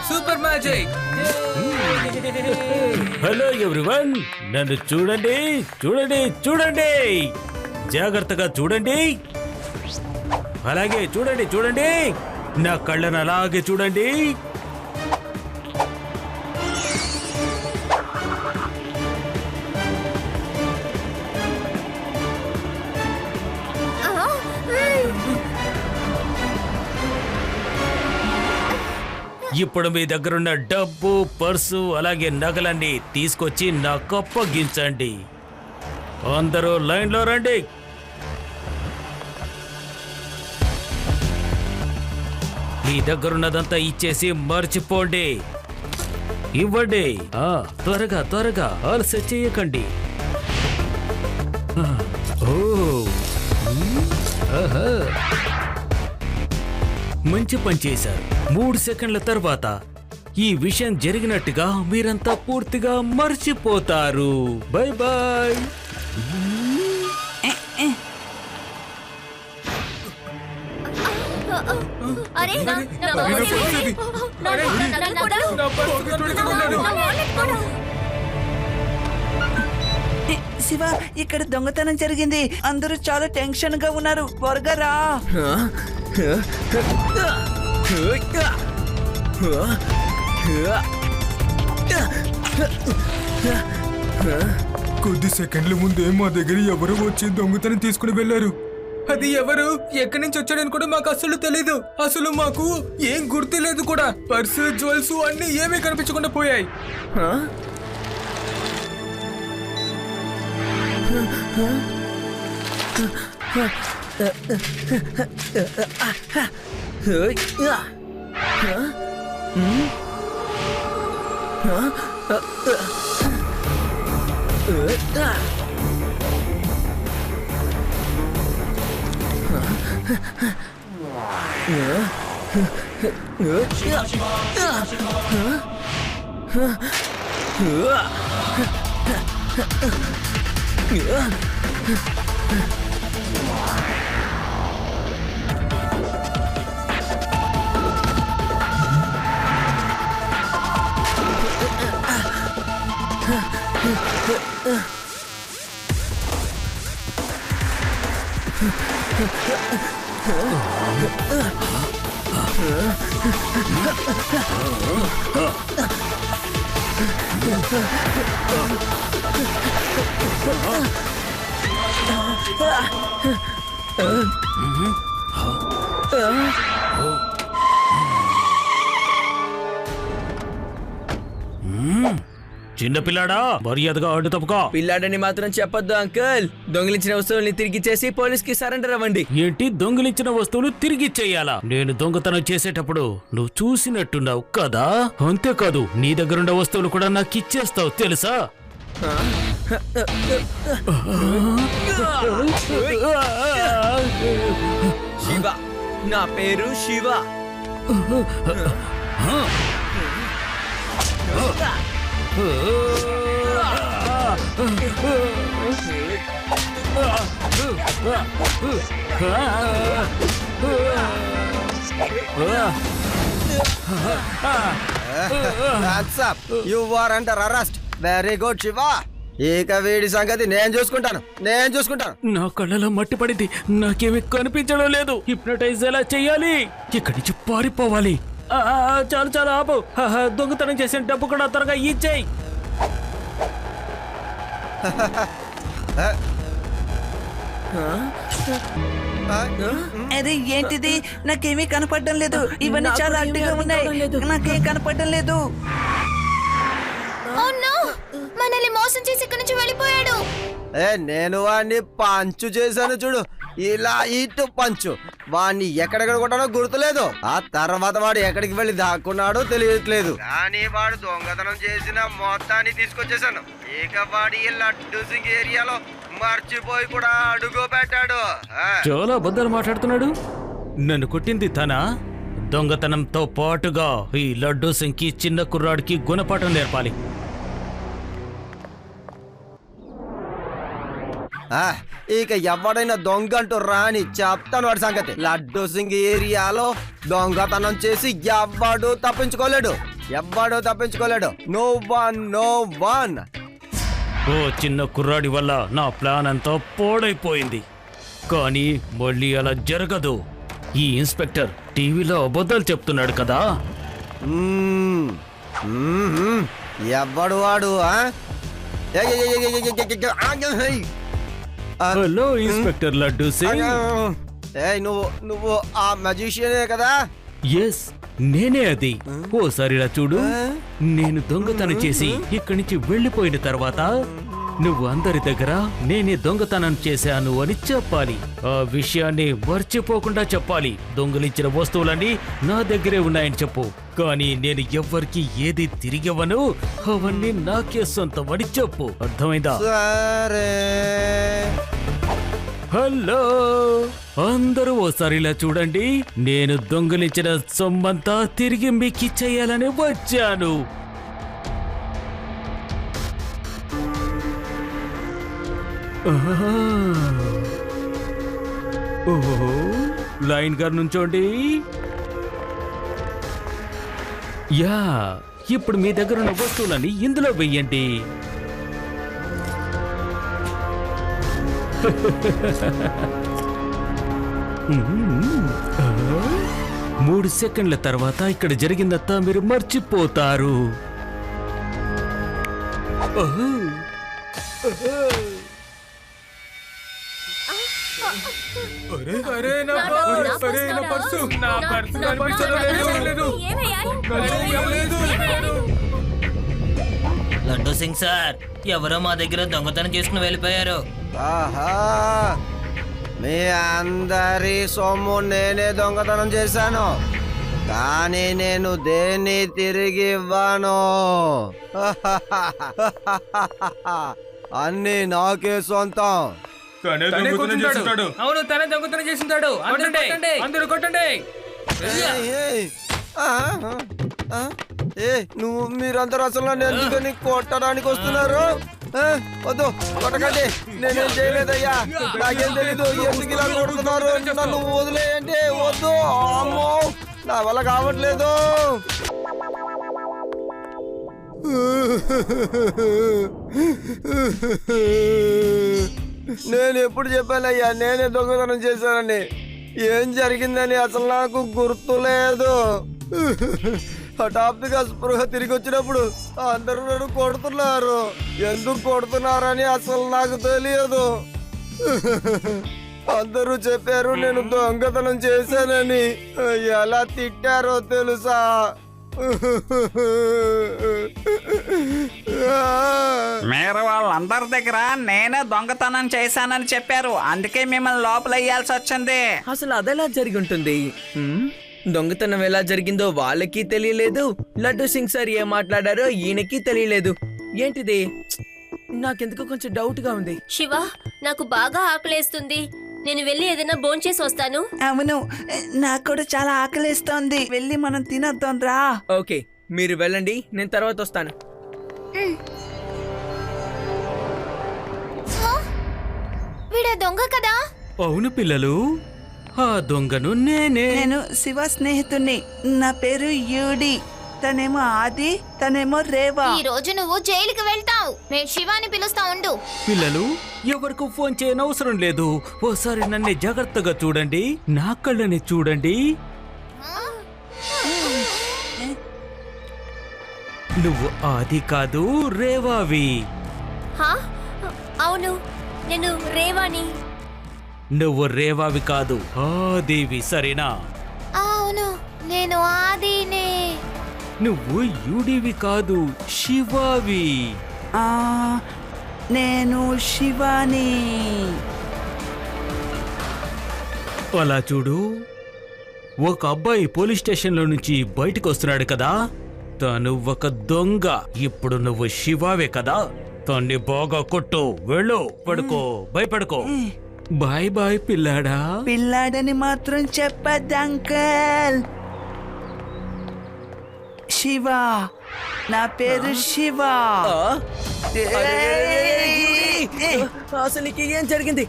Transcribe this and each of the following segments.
Super magic. Hello everyone, నన్ను చూడండి చూడండి చూడండి, జాగ్రత్తగా చూడండి. అలాగే చూడండి చూడండి, నా కళ్ళను అలాగే చూడండి. ఇప్పుడు మీ దగ్గరున్న డబ్బు, పర్సు అలాగే నగలన్నీ తీసుకొచ్చి నాకు అప్పగించండి. అందరూ లైన్లో రండి. మీ దగ్గరున్నదంతా ఇచ్చేసి మర్చిపోండి. ఇవ్వండి. త్వరగా త్వరగా, ఆలస్యం చేయకండి. మంచి పని చేశారు. 3 సెకండ్ల తర్వాత ఈ విషయం జరిగినట్టుగా మీరంతా పూర్తిగా మర్చిపోతారు. Bye bye. శివ, ఇక్కడ దొంగతనం జరిగింది. అందరూ చాలా టెన్షన్ గా ఉన్నారు. త్వరగా రా. కొద్ది సెకండ్ల ముందే మా దగ్గర ఎవరు వచ్చి దొంగతనం తీసుకుని వెళ్లారు. అది ఎవరు, ఎక్కడి నుంచి వచ్చాడని కూడా మాకు అసలు తెలీదు. అసలు మాకు ఏం గుర్తు లేదు కూడా. పర్సు, జ్యువెల్స్ అన్ని ఏమీ కనిపించకుండా పోయాయి. చిన్న పిల్లాడా, మర్యాదగా అడ్డు తప్పుకో. పిల్లాడని మాత్రం చెప్పొద్దు అంకుల్. దొంగిలించిన వస్తువుల్ని తిరిగి చేసి పోలీస్ కి సరెండర్ అవ్వండి. ఏంటి, దొంగిలించిన వస్తువులు తిరిగి చెయ్యాలా? నేను దొంగతనం చేసేటప్పుడు నువ్వు చూసినట్టున్నావు కదా. అంతేకాదు, నీ దగ్గరున్న వస్తువులు కూడా నాకు ఇచ్చేస్తావు తెలుసా? శివ, నా పేరు Shiva. You are under arrest. Very good, Shiva. ఇక వీడి సంగతి నేను చూసుకుంటాను. నా కళ్ళలో మట్టి పడింది. నాకేమీ కనిపించడం లేదు. హిప్నటైజ్ ఎలా చెయ్యాలి? ఇక్కడి నుంచి పారిపోవాలి. చాలు చాలు ఆపు. దొంగతనం చేసిన డబ్బు కూడా త్వరగా ఇచ్చేయి. అరే ఏంటిది? నాకేమీ కనపడడం లేదు. ఇవన్నీ చాలా అడ్డుగా ఉన్నాయి. నాకేం కనపడడం లేదు. మనల్ని మోసం చేసి ఇక్కడి నుంచి వెళ్ళిపోయాడు. నేను వాడిని పంచు చేశాను చూడు. ఇలా ఇటు పంచు. వాడిని ఎక్కడెక్కడ కొట్టాడో గుర్తులేదు. ఆ తర్వాత వాడు ఎక్కడికి వెళ్ళి దాక్కున్నాడో తెలియట్లేదు. కానీ వాడు దొంగతనం చేసిన మొత్తాన్ని తీసుకొచ్చేసాను. ఇక వాడి లడ్డు సింగ్ ఏరియాలో మర్చిపోయి కూడా అడుగు పెట్టాడు. చాలా అబద్ధాలు మాట్లాడుతున్నాడు. నన్ను కొట్టింది తన దొంగతనంతో పాటుగా ఈ లడ్డూ సింగ్కి చిన్న కుర్రాడికి గుణపాఠం నేర్పాలి. ఇక ఎవడైనా దొంగ అంటూ రాని చెప్తాను వాడి సంగతి. లడ్డు సింగ్ ఏరియాలో దొంగతనం చేసి ఎవ్వడు తప్పించుకోలేడు. No one. ఓ చిన్న కుర్రాడి వల్ల నా ప్లాన్ అంతా పాడైపోయింది. కానీ మళ్ళీ అలా జరగదు. ఈ ఇన్స్పెక్టర్ టీవీలో అబద్ధాలు చెప్తున్నాడు కదా. ఎవ్వడు వాడు? Hello inspector Laddu Singh. నువ్వు ఆ మ్యాజిషియనే కదా? ఎస్, నేనే అది. ఓసారి ఇలా చూడు. నేను దొంగతనం చేసి ఇక్కడి నుంచి వెళ్ళిపోయిన తర్వాత నువ్వు అందరి దగ్గర నేనే దొంగతనం చేశాను అని చెప్పాలి. ఆ విషయాన్ని మర్చిపోకుండా చెప్పాలి. దొంగలించిన వస్తువులన్నీ నా దగ్గరే ఉన్నాయని చెప్పు. కానీ నేను ఎవ్వరికి ఏది తిరిగివ్వను. అవన్నీ నాకే సొంతమని చెప్పు. అర్థమైందా? సరే. హలో అందరూ ఓసారి ఇలా చూడండి. నేను దొంగలించిన సొమ్మంతా తిరిగి మీకు ఇచ్చేయాలని వచ్చాను. ఓహో, లైన్ గారు నుంచోండి. యా, ఇప్పుడు మీ దగ్గర ఉన్న వస్తువులని ఇందులో వెయ్యండి. 3 సెకండ్ల తర్వాత ఇక్కడ జరిగిందంతా మీరు మర్చిపోతారు. అరే నా పర్సు లేదు. లడ్డూ సింగ్ సార్, ఎవరో మా దగ్గర దొంగతనం చేసుకుని వెళ్ళిపోయారు. ఆహా, మీ అందరి సొమ్ము నేనే దొంగతనం చేశాను. కానీ నేను దేన్ని తిరిగి ఇవ్వను. అన్నీ నాకే సొంతం. అవును, తనే దొంగతనం చేసింటాడు. అందరూ కొట్టండి. నువ్వు మీరందరూ అసలు నన్ను ఎందుకని కొట్టడానికి వస్తున్నారు? వద్దు, కొట్టకండి. నేనేం చేయలేదయ్యా. నాకేం తెలీదు. ఎందుకు ఇలా కొడుతున్నారు? నన్ను వదిలేయండి. వద్దు, అమ్మో, నా వల్ల కావట్లేదు. నేను ఎప్పుడు చెప్పానయ్యా నేనే దొంగతనం చేశానని? ఏం జరిగిందని అసలు నాకు గుర్తులేదు. హఠాత్తుగా స్పృహ తిరిగి వచ్చినప్పుడు అందరూ నన్ను కొడుతున్నారు. ఎందుకు కొడుతున్నారని అసలు నాకు తెలియదు. అందరూ చెప్పారు నేను దొంగతనం చేశానని. ఎలా తిట్టారో తెలుసా? మీరు వాళ్ళందరి దగ్గర నేనే దొంగతనం చేశానని చెప్పారు. అందుకే మిమ్మల్ని లోపల వేయాల్సి వచ్చింది. అసలు అదెలా జరిగి ఉంటుంది? దొంగతనం ఎలా జరిగిందో వాళ్ళకి తెలియలేదు. లడ్డూ సింగ్ సార్ ఏం మాట్లాడారో ఈయనకి తెలియలేదు. ఏంటిది? నాకెందుకు కొంచెం డౌట్ గా ఉంది. శివ, నాకు బాగా ఆకలేస్తుంది. నేను వెళ్ళి ఏదైనా భోంచేసి వస్తాను. అవును, నాకు కూడా చాలా ఆకలిస్తోంది. వెళ్ళి మనం తినొద్దాం రా. ఓకే, మీరు వెళ్ళండి, నేను తర్వాత వస్తాను. వీడా దొంగ కదా? అవును పిల్లలు, ఆ దొంగను నేనే. నేను శివ స్నేహితుణ్ణి. నా పేరు యూడి. తనేమో ఆది, తనేమో రేవా. ఈ రోజు నువ్వు జైలుకి వెళ్తావు. నేను శివాని పిలుస్తా ఉండు. పిల్లలు, ఎవరికి ఫోన్ చేయనవసరం లేదు. ఓసారి నన్ను జాగ్రత్తగా చూడండి. నా కళ్ళని చూడండి. నువ్వు ఆది కాదు, రేవావి. హా? అవును, నేను రేవాని. నువ్వు రేవావి కాదు, ఆదివి, సరేనా? అవును, నేను ఆదినే. నువ్వు యూడివి కాదు, శివావి. నేను శివాని. అలా చూడు, ఒక అబ్బాయి పోలీస్ స్టేషన్లో నుంచి బయటకు వస్తున్నాడు కదా, తను ఒక దొంగ. ఇప్పుడు నువ్వు శివావే కదా, తన్ని బాగా కొట్టు. వెళ్ళు, పడుకో, భయపడుకో. Bye bye పిల్లాడా. పిల్లాడని మాత్రం చెప్పద్దు అంకల్. శివ, నా పేరు శివ. అసలు నీకు ఏం జరిగింది?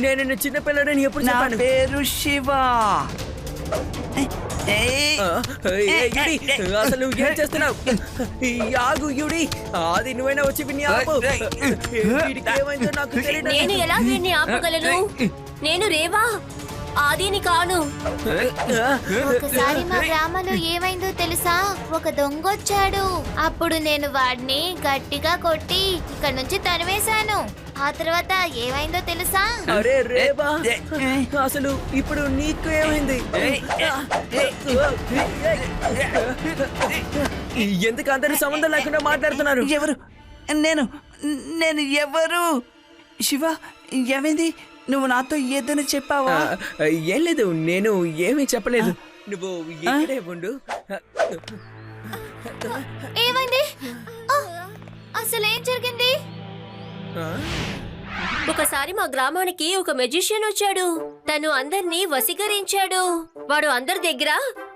నేను చిన్న పిల్లడని ఎప్పుడు నా చెప్పాను? పేరు శివ. అసలు నువ్వు ఏం చేస్తున్నావు? ఆగు యుడి, అది నువ్వైనా వచ్చి విని ఆపు. వీడికి ఏమైందో నాకు తెలియదు. నేను ఎలా వీడిని ఆపగలను? నేను రేవా, ఆదిని కాను. ఒకసారి మా గ్రామంలో ఏమైందో తెలుసా? ఒక దొంగ వచ్చాడు. అప్పుడు నేను వాడిని గట్టిగా కొట్టి ఇక్కడ నుంచి తరివేశాను. ఆ తర్వాత ఏమైందో తెలుసా? అరే రేబా, అసలు ఇప్పుడు నీకు ఏమైంది? ఎందుకు అందరి సంబంధం లేకుండా మాట్లాడుతున్నారు? ఎవరు? నేను ఎవరు? శివ, ఏమైంది? నువ్వు నాతో ఏదైనా చెప్పావా? ఏం లేదు, నేను ఏమీ చెప్పలేదు. నువ్వు ఇక్కడే ఉండు. ఏమైంది? అసలు ఏం జరిగింది? ఒకసారి మా గ్రామానికి ఒక మెజిషియన్ వచ్చాడు. తను అందర్నీ వశీకరించాడు. వాడు అందరి దగ్గర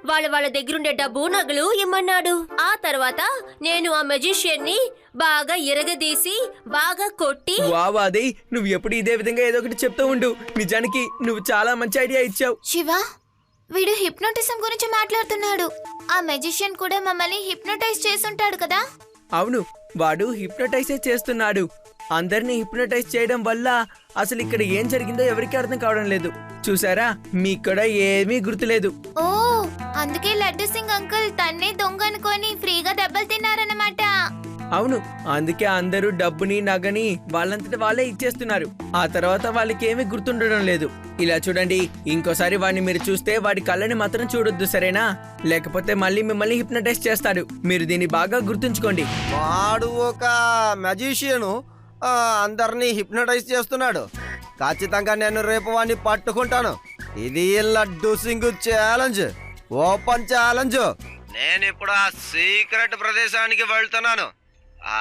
వాళ్ళ దగ్గరుండే డబ్బు నగలు ఇమ్మన్నాడు. ఆ తర్వాత నేను ఆ మెజిషియన్ ని బాగా ఇరగదీసి బాగా కొట్టి. వావాది, నువ్వు ఎప్పుడు ఇదే విధంగా ఏదో ఒకటి చెప్తూ ఉండు. నిజానికి నువ్వు చాలా మంచి ఐడియా ఇచ్చావు. శివ, వీడు హిప్నోటిజం గురించి మాట్లాడుతున్నాడు. ఆ మెజిషియన్ కూడా మమ్మల్ని హిప్నోటైజ్ చేసుంటాడు కదా? అవును, వాడు హిప్నోటైజే చేస్తున్నాడు. అందరినీ హిప్నోటైజ్ చేయడం వల్ల అసలు ఇక్కడ ఏం జరిగిందో ఎవరికీ అర్థం కావడం లేదు. చూసారా, మీకు కూడా ఏమీ గుర్తులేదు. ఓ, అందుకే లడ్డు సింగ్ అంకుల్ తన్నే దొంగ అనుకొని ఫ్రీగా దెబ్బలు తిన్నారన్నమాట. అవును, అందుకే అందరూ డబ్బుని నగని వాళ్ళంతట వాళ్ళే ఇచ్చేస్తున్నారు. ఆ తర్వాత వాళ్ళకి ఏమీ గుర్తుండడం లేదు. ఇలా చూడండి, ఇంకోసారి వాడిని మీరు చూస్తే వాడి కళ్ళని మాత్రం చూడొద్దు, సరేనా? లేకపోతే మళ్ళీ మిమ్మల్ని హిప్నటైజ్ చేస్తాడు. మీరు దీన్ని బాగా గుర్తుంచుకోండి. వాడు ఒక మ్యాజిషియను, అందరినీ హిప్నటైజ్ చేస్తున్నాడు. ఖచ్చితంగా నేను రేపు వాడిని పట్టుకుంటాను. ఇది laddu Singh challenge, open challenge. నేను ఇప్పుడు ఆ సీక్రెట్ ప్రదేశానికి వెళ్తున్నాను.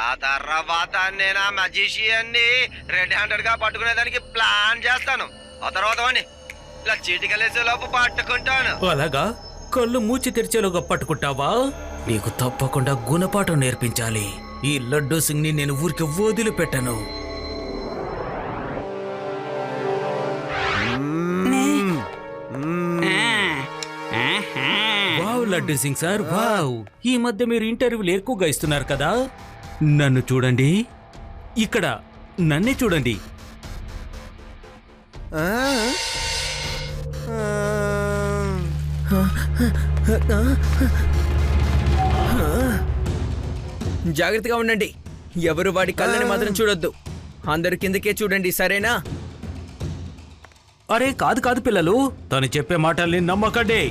ఆ తర్వాత నేను ఆ మ్యాజిషియన్ ని రెడ్ హ్యాండెడ్ గా పట్టుకునేదానికి ప్లాన్ చేస్తాను. ఆ తర్వాత వాడిని ఇలా చీటికలేసే లోపు పట్టుకుంటాను. అలాగా? కళ్ళు మూచి తెరిచేలోగా పట్టుకుంటావా? నీకు తప్పకుండా గుణపాఠం నేర్పించాలి. ఈ లడ్డు సింగ్ ని నేను ఊరికి వదిలిపెట్టను. Wow laddu Singh sir, wow! ఈ మధ్య మీరు ఇంటర్వ్యూలు ఎక్కువగా ఇస్తున్నారు కదా. నన్ను చూడండి, ఇక్కడ నన్నే చూడండి. జాగ్రత్తగా ఉండండి. ఎవరు వాడి కళ్ళని మాత్రం చూడొద్దు. అందరు కిందకే చూడండి, సరేనా? అరే కాదు కాదు పిల్లలు, తను చెప్పే మాటల్ని నమ్మకండి.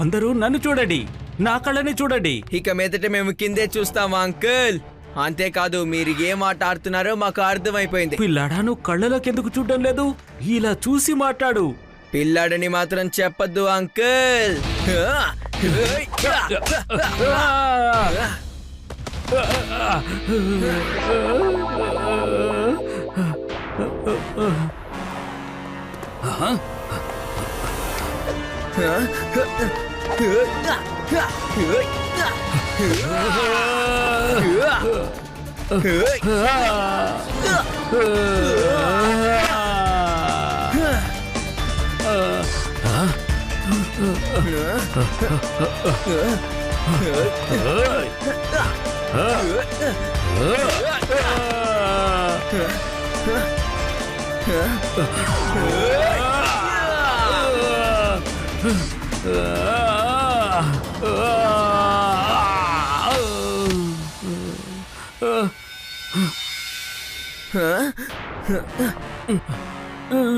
అందరూ నన్ను చూడండి, నా కళ్ళని చూడండి. ఇక మీదట మేము కిందే చూస్తాం అంకుల్. అంతేకాదు, మీరు ఏ మాట ఆడుతున్నారో మాకు అర్థమైపోయింది. పిల్లాడా, నువ్వు కళ్ళలోకి ఎందుకు చూడడం లేదు? ఇలా చూసి మాట్లాడు. పిల్లాడని మాత్రం చెప్పద్దు అంకుల్.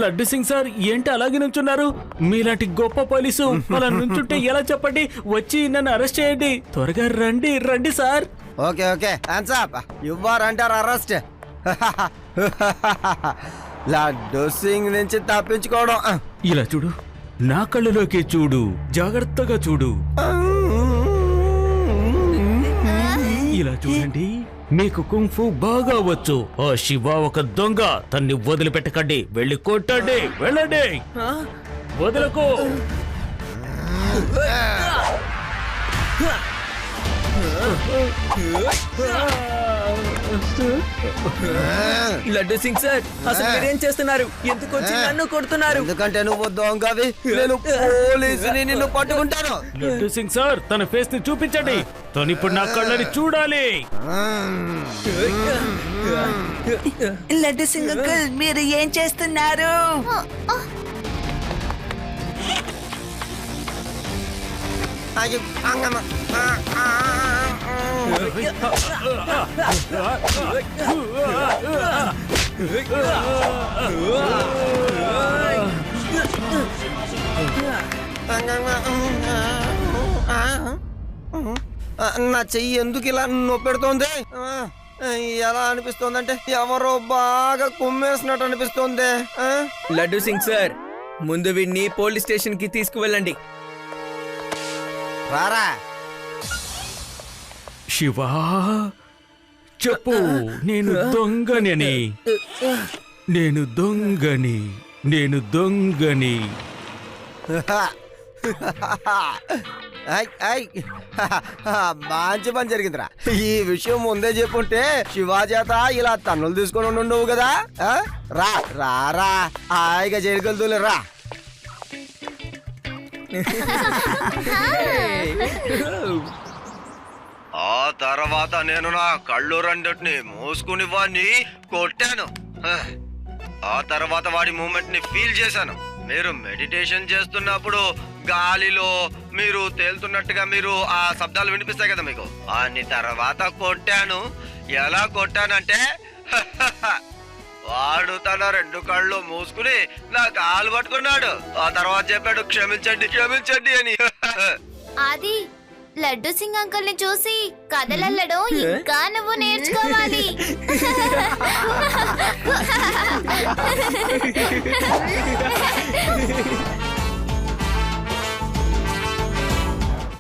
లడ్డు సింగ్ సార్, ఏంటి అలాగే నుంచున్నారు? మీలాంటి గొప్ప పోలీసు అలా నుంచుంటే ఎలా చెప్పండి? వచ్చి నన్ను అరెస్ట్ చేయండి. త్వరగా రండి రండి sir. Okay okay, hands up. You are under arrest. Laddu Singh నుంచి తప్పించుకోవడం. ఇలా చూడు, నా కళ్ళలోకి చూడు, జాగ్రత్తగా చూడు. ఇలా చూడండి, మీకు కుంఫు బాగా వచ్చు. ఆ శివ ఒక దొంగ, తన్ని వదిలిపెట్టకండి. వెళ్ళి కొట్టండి, వెళ్ళండి, వదలకు. లడ్డు సింగ్ సార్, అసలు మీరేం చేస్తున్నారు? ఎందుకు వచ్చి నన్ను కొడుతున్నారు? ఎందుకంటే నువ్వు దొంగవి, నేను పోలీసుని నిన్ను పట్టుకుంటాను. లడ్డు సింగ్ సార్, తన ఫేస్ ని చూపించండి. తను ఇప్పుడు నా కళ్ళని చూడాలి. లడ్డు సింగ్ అంకుల్, మీరు ఏం చేస్తున్నారు? అయ్యో, అంగమ్మ. నా చెయ్యి ఎందుకు ఇలా నొప్పెడుతోంది? ఎలా అనిపిస్తోందంటే ఎవరో బాగా కుమ్మేసినట్టు అనిపిస్తోంది. లడ్డు సింగ్ సార్, ముందు వీడిని పోలీస్ స్టేషన్ కి తీసుకువెళ్ళండి. రారా. శివా, చెప్పు, నేను దొంగని. నేను దొంగని, నేను దొంగని. మంచి పని జరిగిందిరా. ఈ విషయం ముందే చెప్పుంటే శివాజేత ఇలా తన్నులు తీసుకొని ఉండవు కదా. రా రా రా, హాయిగా జైలుకెళ్తూలే రా. ఆ తర్వాత నేను నా కళ్ళు రెండింటిని మూసుకుని వాడిని కొట్టాను. ఆ తర్వాత వాడి మూమెంట్ ని ఫీల్ చేశాను. మీరు మెడిటేషన్ చేస్తున్నప్పుడు గాలిలో మీరు తేలుతున్నట్టుగా మీరు ఆ శబ్దాలు వినిపిస్తాయి కదా మీకు. అన్ని తర్వాత కొట్టాను. ఎలా కొట్టానంటే వాడు తన 2 కళ్ళు మూసుకుని నా కాలు పట్టుకున్నాడు. ఆ తర్వాత చెప్పాడు, క్షమించండి క్షమించండి అని. అది లడ్డు సింగ్ అంకుల్ ని చూసి కథలల్లడం ఇంకా నువ్వు నేర్చుకోవాలి.